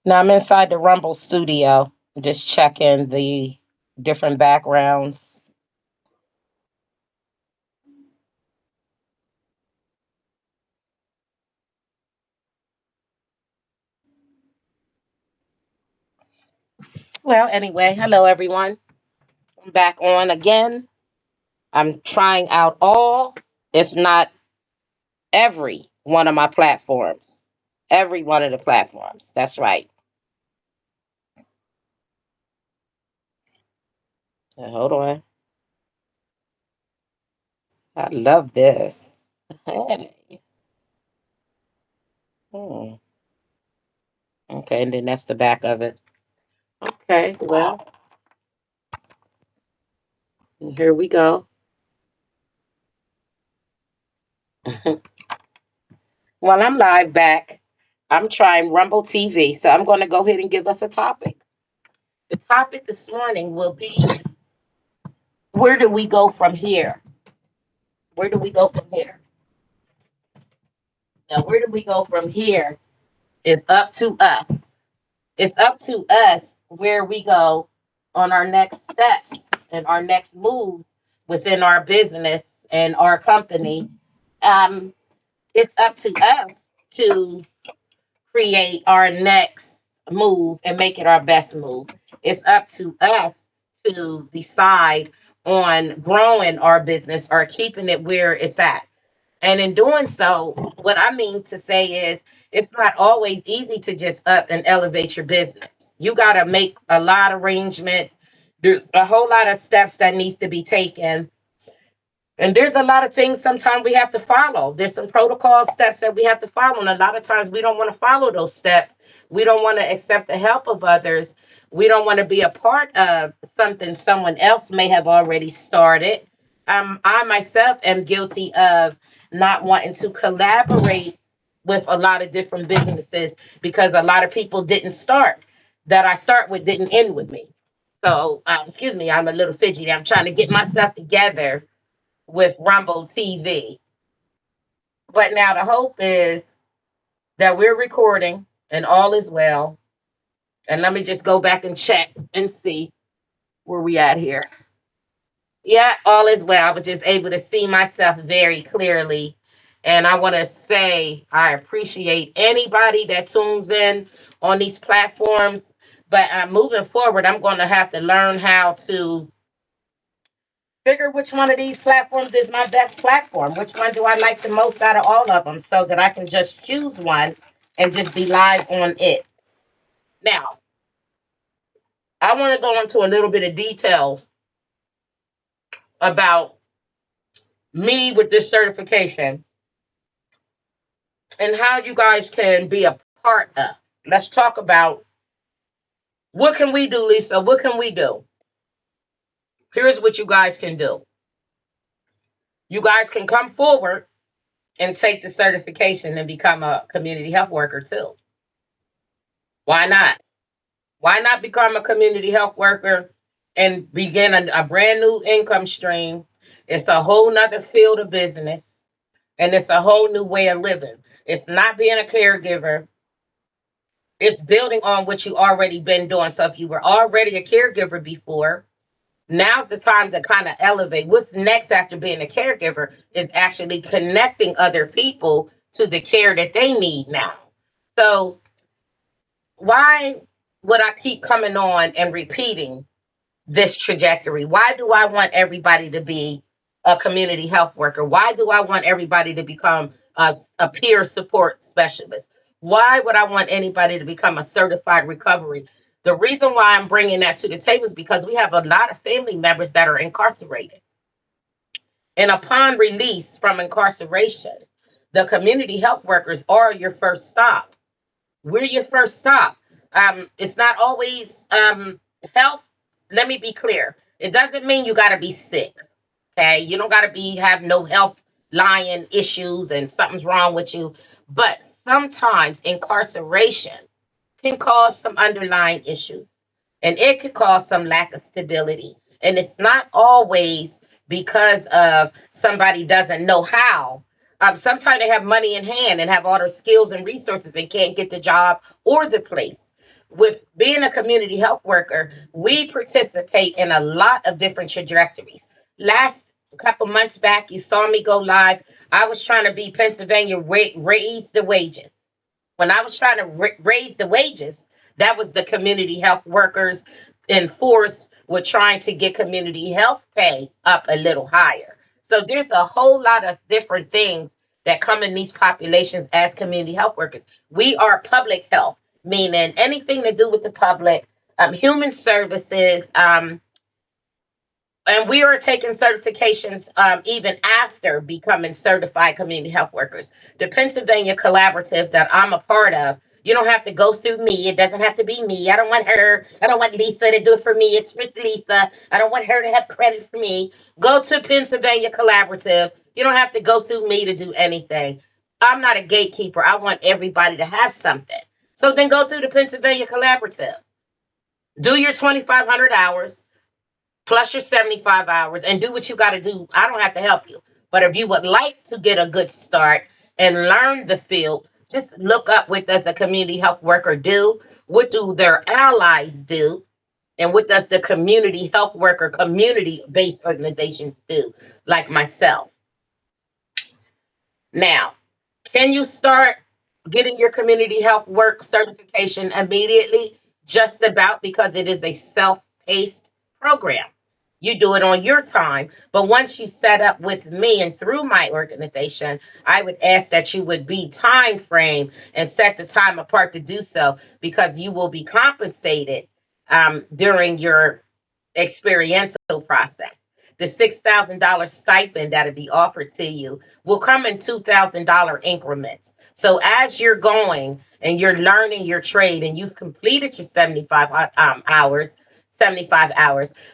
Now I'm inside the Rumble studio, just checking the different backgrounds. Well, anyway, hello everyone. I'm back on again. I'm trying out all, if not every one of my platforms. Every one of the platforms. That's right. Hold on. I love this. Hey. Hmm. Okay, and then that's the back of it. Okay, well, here we go. Well, I'm live back. I'm trying Rumble TV, so I'm going to go ahead and give us a topic. The topic this morning will be, where do we go from here? Where do we go from here? Now, where do we go from here is up to us. It's up to us where we go on our next steps and our next moves within our business and our company. Um, it's up to us to create our next move and make it our best move. It's up to us to decide on growing our business or keeping it where it's at. And in doing so, what I mean to say is it's not always easy to just up and elevate your business. You got to make a lot of arrangements. There's a whole lot of steps that needs to be taken, and there's a lot of things sometimes we have to follow. There's some protocol steps that we have to follow. And a lot of times we don't want to follow those steps. We don't want to accept the help of others. We don't want to be a part of something someone else may have already started. I myself am guilty of not wanting to collaborate with a lot of different businesses because a lot of people didn't start that I start with didn't end with me. So, excuse me, I'm a little fidgety. I'm trying to get myself together with Rumble TV. But now the hope is that we're recording and all is well. And let me just go back and check and see where we at here. Yeah, all is well. I was just able to see myself very clearly. And I want to say I appreciate anybody that tunes in on these platforms. But moving forward, I'm going to have to learn how to figure which one of these platforms is my best platform. Which one do I like the most out of all of them so that I can just choose one and just be live on it. Now, I want to go into a little bit of details about me with this certification and how you guys can be a part of. Let's talk about what can we do, Lisa? What can we do? Here's what you guys can do. You guys can come forward and take the certification and become a community health worker too. Why not? Why not become a community health worker and begin a brand new income stream? It's a whole nother field of business and it's a whole new way of living. It's not being a caregiver. It's building on what you already been doing. So if you were already a caregiver before, now's the time to kind of elevate. What's next after being a caregiver is actually connecting other people to the care that they need now. So why would I keep coming on and repeating this trajectory? Why do I want everybody to be a community health worker? Why do I want everybody to become a peer support specialist? Why would I want anybody to become a certified recovery? The reason why I'm bringing that to the table is because we have a lot of family members that are incarcerated. And upon release from incarceration, the community health workers are your first stop. We're your first stop. It's not always health. Let me be clear. It doesn't mean you got to be sick. Okay, you don't got to be have no health lying issues and something's wrong with you. But sometimes incarceration can cause some underlying issues, and it could cause some lack of stability. And it's not always because of somebody doesn't know how. Sometimes they have money in hand and have all their skills and resources and can't get the job or the place. with being a community health worker, we participate in a lot of different trajectories. Last couple months back, you saw me go live. I was trying to be Pennsylvania raise the wages. When I was trying to raise the wages, that was the community health workers in force were trying to get community health pay up a little higher. So there's a whole lot of different things that come in these populations as community health workers. We are public health, meaning anything to do with the public, human services, and we are taking certifications even after becoming certified community health workers. The Pennsylvania Collaborative that I'm a part of, you don't have to go through me. It doesn't have to be me. I don't want her. I don't want Lisa to do it for me. It's with Lisa. I don't want her to have credit for me. Go to Pennsylvania Collaborative. You don't have to go through me to do anything. I'm not a gatekeeper. I want everybody to have something. So then go through the Pennsylvania Collaborative. Do your 2,500 hours plus your 75 hours and do what you got to do. I don't have to help you. But if you would like to get a good start and learn the field, just look up what does a community health worker do? What do their allies do? And what does the community health worker community based organizations do, like myself? Now, can you start getting your community health work certification immediately? Just about, because it is a self paced program. You do it on your time. But once you set up with me and through my organization, I would ask that you would be time frame and set the time apart to do so, because you will be compensated during your experiential process. The $6,000 stipend that'll be offered to you will come in $2,000 increments. So as you're going and you're learning your trade and you've completed your 75 hours,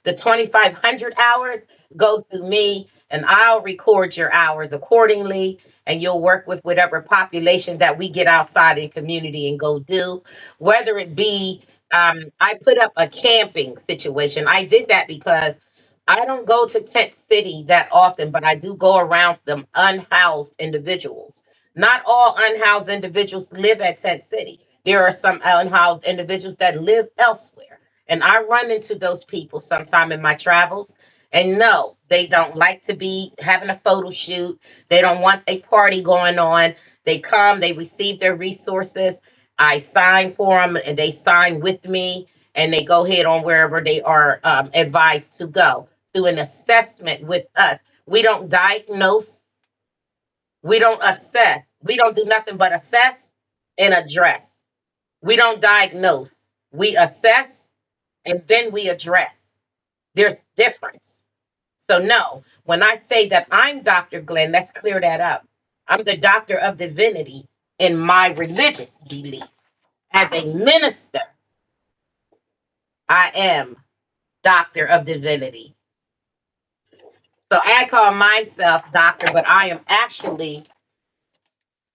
the 2,500 hours go through me and I'll record your hours accordingly. And you'll work with whatever population that we get outside in community and go do, whether it be I put up a camping situation. I did that because I don't go to Tent City that often, but I do go around them unhoused individuals. Not all unhoused individuals live at Tent City. There are some unhoused individuals that live elsewhere. And I run into those people sometime in my travels. And no, they don't like to be having a photo shoot. They don't want a party going on. They come, they receive their resources. I sign for them and they sign with me and they go ahead on wherever they are advised to go through an assessment with us. We don't diagnose, we don't assess, we don't do nothing but assess and address. We don't diagnose, we assess and then we address. There's difference. So no, when I say that I'm Dr. Glenn, let's clear that up. I'm the doctor of divinity in my religious belief. As a minister, I am doctor of divinity. So I call myself doctor, but I am actually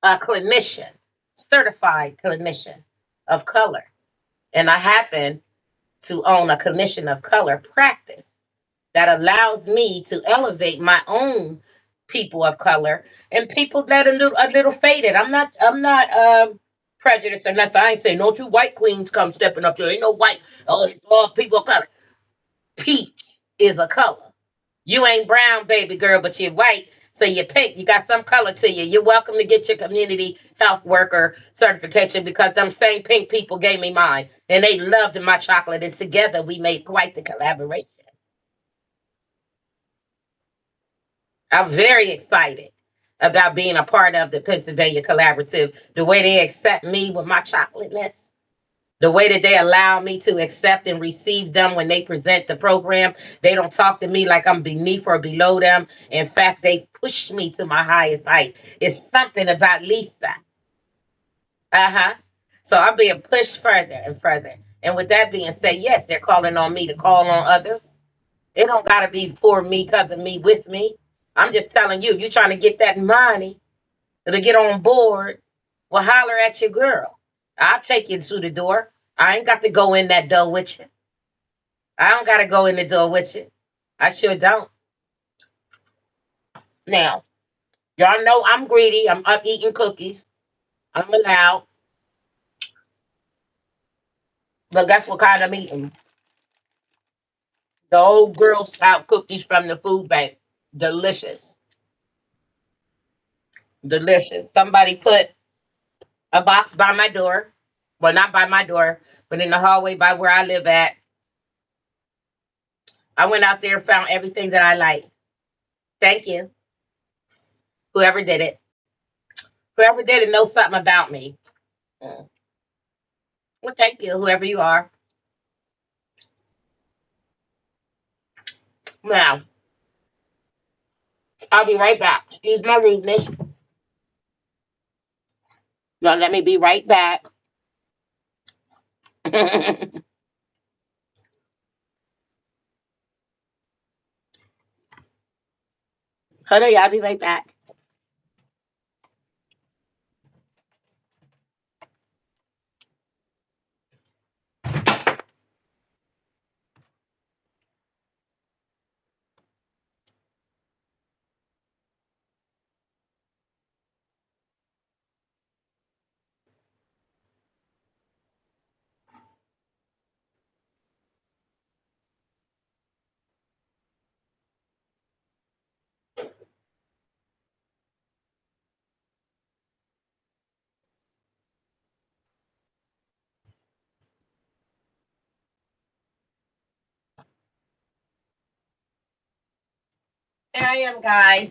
a clinician, certified clinician of color. And I happen to own a clinician of color practice that allows me to elevate my own people of color and people that are a little faded. I'm not prejudiced or nothing. I ain't saying no two white queens come stepping up there. Ain't no white, oh, it's all people of color. Peach is a color. You ain't brown, baby girl, but you're white. So you're pink. You got some color to you. You're welcome to get your community health worker certification because them same pink people gave me mine. And they loved my chocolate. And together we made quite the collaboration. I'm very excited about being a part of the Pennsylvania Collaborative. The way they accept me with my chocolateness, the way that they allow me to accept and receive them when they present the program. They don't talk to me like I'm beneath or below them. In fact, they push me to my highest height. It's something about Lisa. Uh-huh. So I'm being pushed further and further. And with that being said, yes, they're calling on me to call on others. It don't gotta be for me, because of me, with me. I'm just telling you, you trying to get that money to get on board, well, holler at your girl. I'll take you to the door. I ain't got to go in that door with you. I don't got to go in the door with you. I sure don't. Now, y'all know I'm greedy. I'm up eating cookies. I'm allowed. But guess what kind I'm eating? The old Girl Scout cookies from the food bank. Delicious. Delicious. Somebody put a box by my door. Well, not by my door, but in the hallway by where I live at. I went out there and found everything that I like. Thank you. Whoever did it. Whoever did it knows something about me. Mm. Well, thank you, whoever you are. Now, I'll be right back. Excuse my rudeness. Now, let me be right back. Hold on, y'all. I'll be right back. Here I am, guys.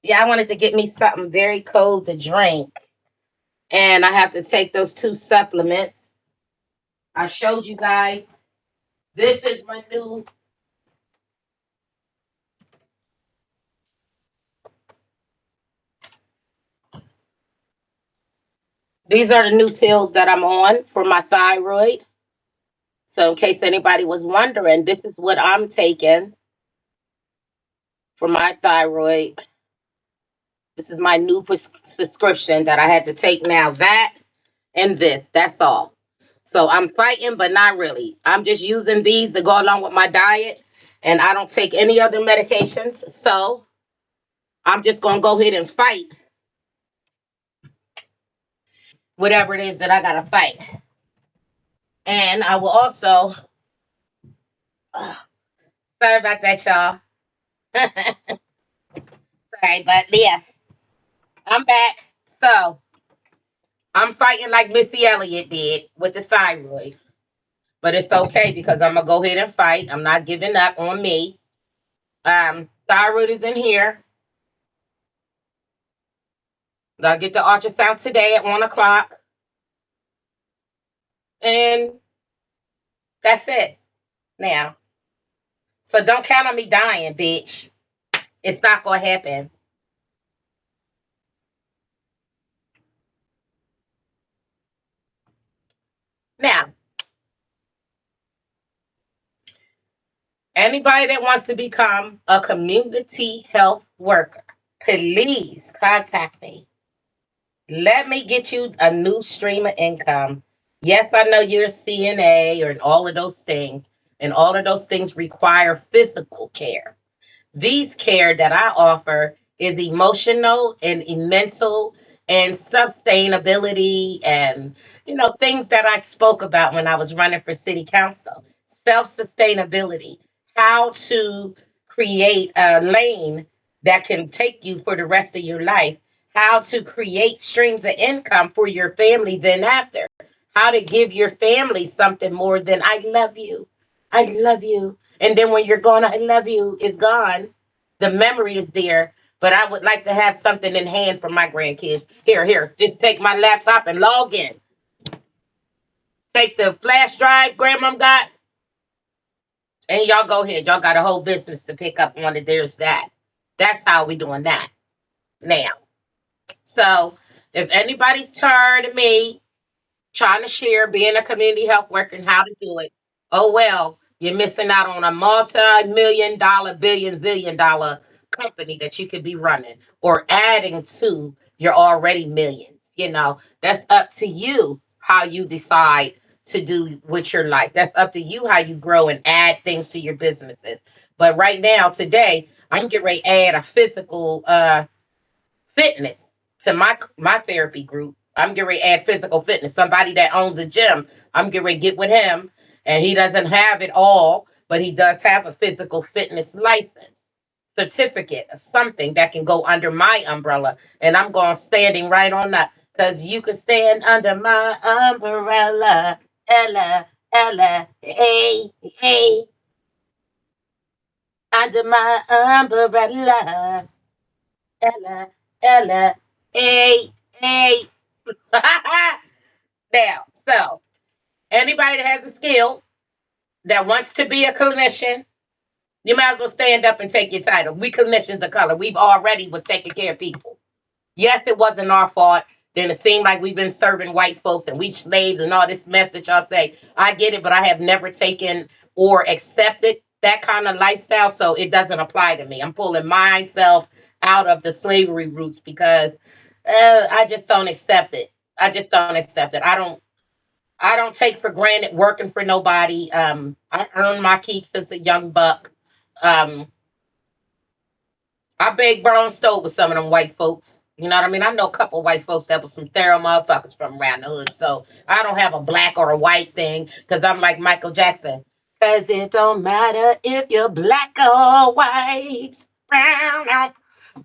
Yeah, I wanted to get me something very cold to drink. And I have to take those two supplements. I showed you guys. This is my new. These are the new pills that I'm on for my thyroid. So, in case anybody was wondering, this is what I'm taking for my thyroid. This is my new prescription that I had to take now. That and this. That's all. So I'm fighting, but not really. I'm just using these to go along with my diet, and I don't take any other medications. So I'm just gonna go ahead and fight whatever it is that I gotta fight. And I will also. Sorry about that, y'all. Sorry, but yeah, I'm back. So I'm fighting like Missy Elliott did with the thyroid. But it's okay because I'm gonna go ahead and fight. I'm not giving up on me. Thyroid is in here. I'll get the ultrasound today at 1 o'clock. And that's it now. So don't count on me dying, bitch. It's not gonna happen. Now, anybody that wants to become a community health worker, please contact me. Let me get you a new stream of income. Yes, I know you're a CNA or all of those things, and all of those things require physical care. These care that I offer is emotional and mental and sustainability and things that I spoke about when I was running for city council. Self-sustainability, how to create a lane that can take you for the rest of your life, how to create streams of income for your family then after, how to give your family something more than I love you. I love you. And then when you're gone, I love you is gone. The memory is there, but I would like to have something in hand for my grandkids. Here, just take my laptop and log in. Take the flash drive grandma got, and y'all go ahead. Y'all got a whole business to pick up on it. There's that. That's how we doing that now. So if anybody's tired of me trying to share being a community health worker and how to do it, oh well, you're missing out on a multi-million dollar, billion, zillion dollar company that you could be running or adding to your already millions. That's up to you how you decide to do with your life. That's up to you how you grow and add things to your businesses. But right now, today, I'm getting ready to add a physical fitness to my therapy group I'm getting ready to add physical fitness. Somebody that owns a gym, I'm getting ready to get with him, and he doesn't have it all, but he does have a physical fitness license, certificate of something that can go under my umbrella, and I'm going standing right on that because you can stand under my umbrella, Ella, Ella, hey, hey, under my umbrella, Ella, Ella, hey, hey. Now, so anybody that has a skill that wants to be a clinician, you might as well stand up and take your title. We clinicians of color. We've already was taking care of people. Yes, it wasn't our fault. Then it seemed like we've been serving white folks and we slaves and all this mess that y'all say. I get it, but I have never taken or accepted that kind of lifestyle, so it doesn't apply to me. I'm pulling myself out of the slavery roots because I just don't accept it. I just don't accept it. I don't take for granted working for nobody. I earned my keep since a young buck. Um, I big brown stove with some of them white folks. You know what I mean? I know a couple white folks that was some thorough motherfuckers from around the hood. So I don't have a black or a white thing because I'm like Michael Jackson. Cause it don't matter if you're black or white. Brown, brown,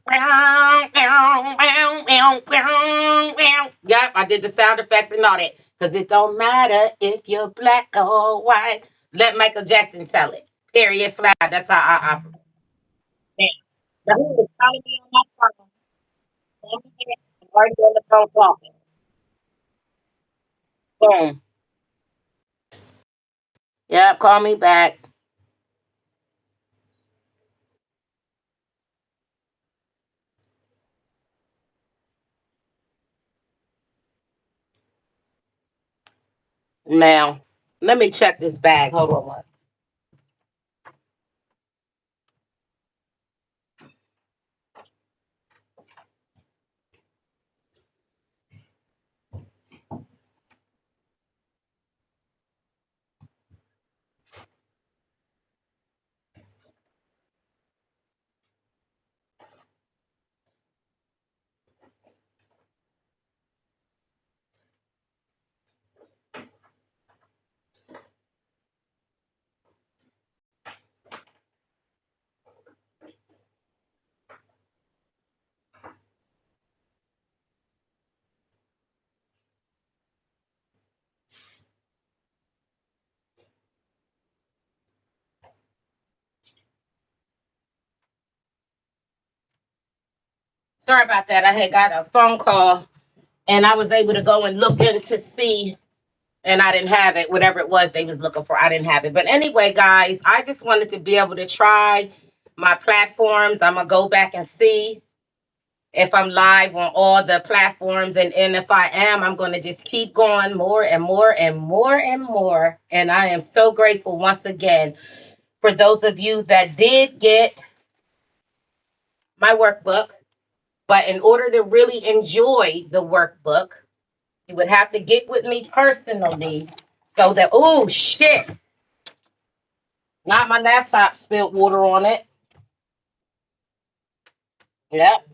brown, brown, brown, brown, brown, brown. Yep, I did the sound effects and all that. Cause it don't matter if you're black or white. Let Michael Jackson tell it. Period. Fly. That's how I operate. Now, who was calling me on my phone? I'm already on the phone talking. Boom. Yep, call me back. Now, let me check this bag. Hold on one. Sorry about that. I had got a phone call and I was able to go and look in to see and I didn't have it. Whatever it was they was looking for, I didn't have it. But anyway, guys, I just wanted to be able to try my platforms. I'm gonna go back and see if I'm live on all the platforms. And if I am, I'm going to just keep going more and more and more and more. And I am so grateful once again for those of you that did get my workbook. But in order to really enjoy the workbook, you would have to get with me personally so that, oh, shit, not my laptop spilled water on it. Yep.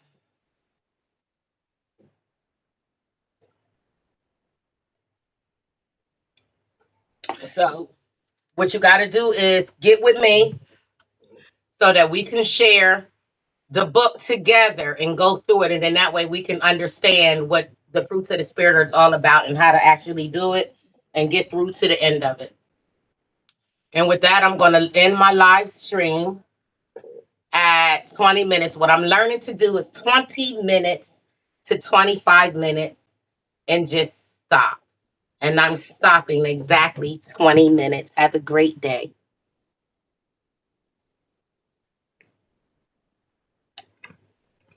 So what you got to do is get with me so that we can share the book together and go through it. And then that way we can understand what the fruits of the spirit is all about and how to actually do it and get through to the end of it. And with that, I'm going to end my live stream at 20 minutes. What I'm learning to do is 20 minutes to 25 minutes and just stop. And I'm stopping exactly 20 minutes. Have a great day.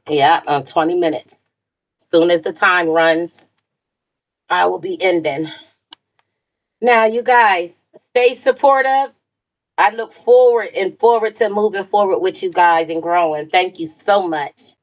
Yeah, 20 minutes. Soon as the time runs, I will be ending. Now, you guys, stay supportive. I look forward to moving forward with you guys and growing. Thank you so much.